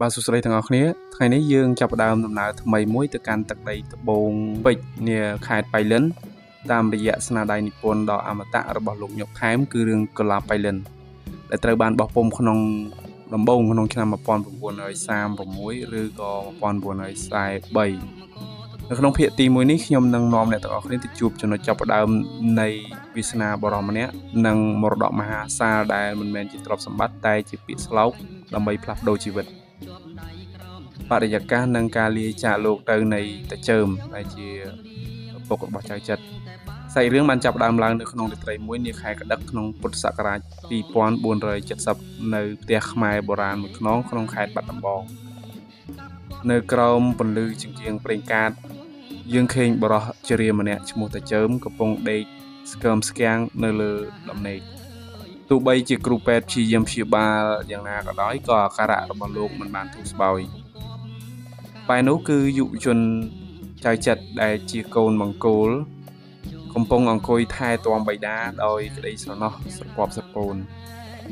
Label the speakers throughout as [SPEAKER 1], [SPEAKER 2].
[SPEAKER 1] បាទសួស្តីទាំងអស់គ្នាថ្ងៃនេះយើងចាប់ផ្ដើមដំណើរថ្មីមួយទៅកាន់ទឹកដីត្បូងពេជ្រនាខេត្តបៃលិនតាមរយៈស្នាដៃនិពន្ធដ៏អមតៈរបស់លោកញឹកថែមគឺរឿងកុលាបបៃលិនដែលត្រូវបានបោះពុម្ពក្នុងដំបូងក្នុងឆ្នាំ1936ឬក៏1943នៅក្នុងភាគទី1នេះខ្ញុំនឹងនាំអ្នកទាំងអស់គ្នាទៅជួបចំណុចចាប់ផ្ដើមនៃវាសនាបរមម្នាក់និងមរតកមហាសាលដែលមិនមែនជាទ្រព្យសម្បត្តិតែជាពាក្យស្លោកដើម្បីផ្លាស់ប្ដូរជីវិតបរិយាកាសនិងការលាចាកលោកទៅនៃតាជើមដែលជាឪពុករបស់ចៅចិត្រសាច់រឿងបានចាប់ផ្ដើមឡើងនៅក្នុងរាត្រីមួយនាខែកដឹកក្នុងពុទ្ធសករាជ2470នៅផ្ទះខ្មែរបុរាណមួយខ្នងក្នុងខេត្តបាត់ដំបងនៅក្រោមពន្លឺជញ្ជាំងប្រេងកាតយើងឃើញបរិសុទ្ធជារាម្នាក់ឈ្មោះតាជើមកំពុងដេកស្គមស្គាំងនៅលើដំណេកទោះបីជាគ្រូពេទ្យព្យាយាមព្យាបាលយ៉ាងណាក៏ដោយក៏អាការៈរបស់លោកមិនបានធូរស្បើយបែរនោះគឺយុវជនចៅចិត្រដែលជាកូនបង្គោលកំពុងអង្គុយថែទាំបិតាដោយក្តីស្រណោះស្រពាប់ស្រពោន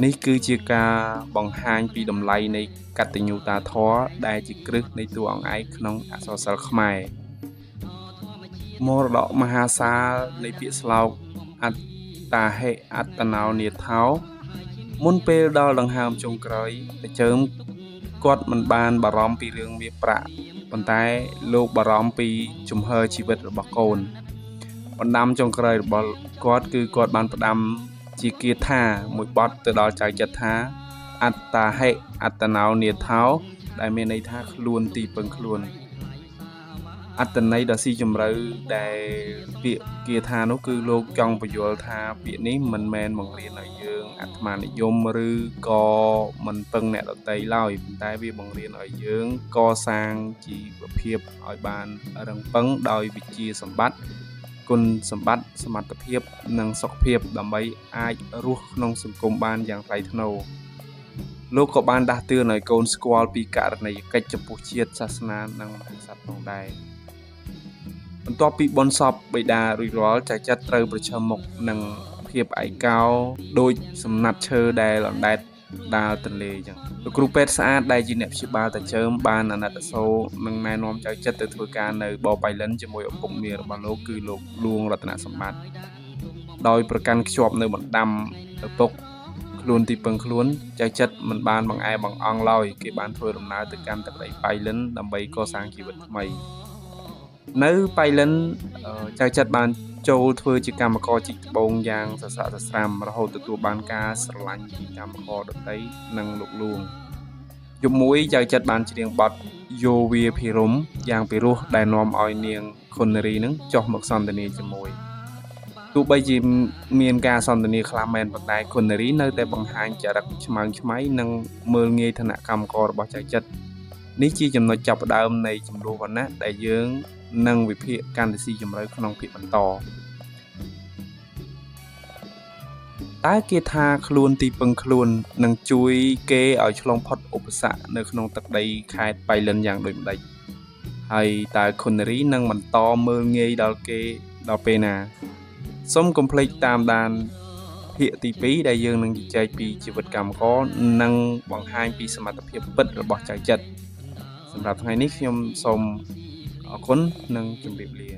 [SPEAKER 1] នេះគឺជាការបង្ហាញពីតម្លៃនៃកតញ្ញូតាធម៌ដែលជាគ្រឹះនៃតួអង្គឯកក្នុងអក្សរសិល្ប៍ខ្មែរមរតកមហាសាលនៃពាក្យស្លោកអត្តាហិអត្តនោនាថោមុនពេលដល់ដង្ហើមចុងក្រោយតាជើមគាត់មិនបានបារម្ភពីរឿងមាសប្រាក់ប៉ុន្តែលោកបារម្ភពីជំហរជីវិតរបស់កូនបណ្ដាំចុងក្រោយរបស់គាត់គឺគាត់បានផ្ដាំជាគាថាមួយបទទៅដល់ចៅចិត្រថាអត្តាហិអត្តនោនាថោដែលមានន័យថាខ្លួនទីពឹងខ្លួនអត្តន័យដ៏ស៊ីជម្រៅដែលពាក្យគាថានោះគឺលោកចង់បញ្យល់ថាពាក្យនេះមិនមែនបង្រៀនឲ្យយើងអាត្មានិយមឬក៏មិនពឹងអ្នកដទៃឡើយប៉ុន្តែវាបង្រៀនឲ្យយើងកសាងជីវភាពឲ្យបានរឹងប៉ឹងដោយវិជ្ជាសម្បត្តិគុណសម្បត្តិសមត្ថភាពនិងសុខភាពដើម្បីអាចរស់ក្នុងសង្គមបានយ៉ាងថ្លៃថ្នូរលោកក៏បានដាស់តឿនឲ្យកូនស្គាល់ពីករណីយកិច្ចចំពោះជាតិសាសនានិងមហាក្សត្រផងដែរបន្ទាប់ពីបុណ្យសពបិតារួចរាល់ចៅចិត្រត្រូវប្រឈមមុខនឹងភាពឯកោដោយសំណាត់ឈើដែលអណ្ដែតដាលទន្លេអញ្ចឹងលោកគ្រូពេទ្យស្អាតដែលជាអ្នកព្យាបាលតាជើមបានអាណិតអាសូរនិងណែនាំចៅចិត្រទៅធ្វើការនៅបបៃលិនជាមួយឪពុកមារបស់លោកគឺលោកលួងរតនសម្បត្តិដោយប្រកាន់ខ្ជាប់នៅបណ្ដាំឪពុកខ្លួនទីពឹងខ្លួនចៅចិត្រមិនបានបង្អែបង្អង់ឡើយគេបានធ្វើដំណើរទៅកាន់ទឹកដីបៃលិនដើម្បីកសាងជីវិតថ្មីនៅបៃលិនចៅចិត្របានចូលធ្វើជាកម្មករជីកត្បូងយ៉ាងសស្រាក់សស្រាំរហូតទទួលបានការស្រឡាញ់ពីកម្មករដទៃនិងលោកលួងយប់មួយចៅចិត្របានច្រៀងបទយោវាភិរមយ៉ាងពិរោះដែលនាំឲ្យនាងខុននារីនឹងចុះមកសន្ទនាជាមួយទោះបីជាមានការសន្ទនាខ្លះមែនប៉ុន្តែខុននារីនៅតែបង្ហាញចរិតឆ្មើងឆ្មៃនិងមើលងាយឋានៈកម្មកររបស់ចៅចិត្រនេះជាចំណុចចាប់ផ្ដើមនៃចំនួនវណ្ណៈដែលយើងនិងវិភាគកាន់តែស៊ីជម្រៅក្នុងភាគបន្តតើគេថាខ្លួនទីពឹងខ្លួននឹងជួយគេឲ្យឆ្លងផុតឧបសគ្គនៅក្នុងទឹកដីខេត្តបៃលិនយ៉ាងដូចម្ដេចហើយតើខុននារីនឹងបន្តមើលងាយដល់គេដល់ពេលណាសូមកុំភ្លេចតាមដានភាគទី2ដែលយើងនឹងជជែកពីជីវិតកម្មករនិងបង្ហាញពីសមត្ថភាពពិតរបស់ចៅចិត្រសម្រាប់ថ្ងៃនេះខ្ញុំសូមអរគុណនិងជម្រាបលា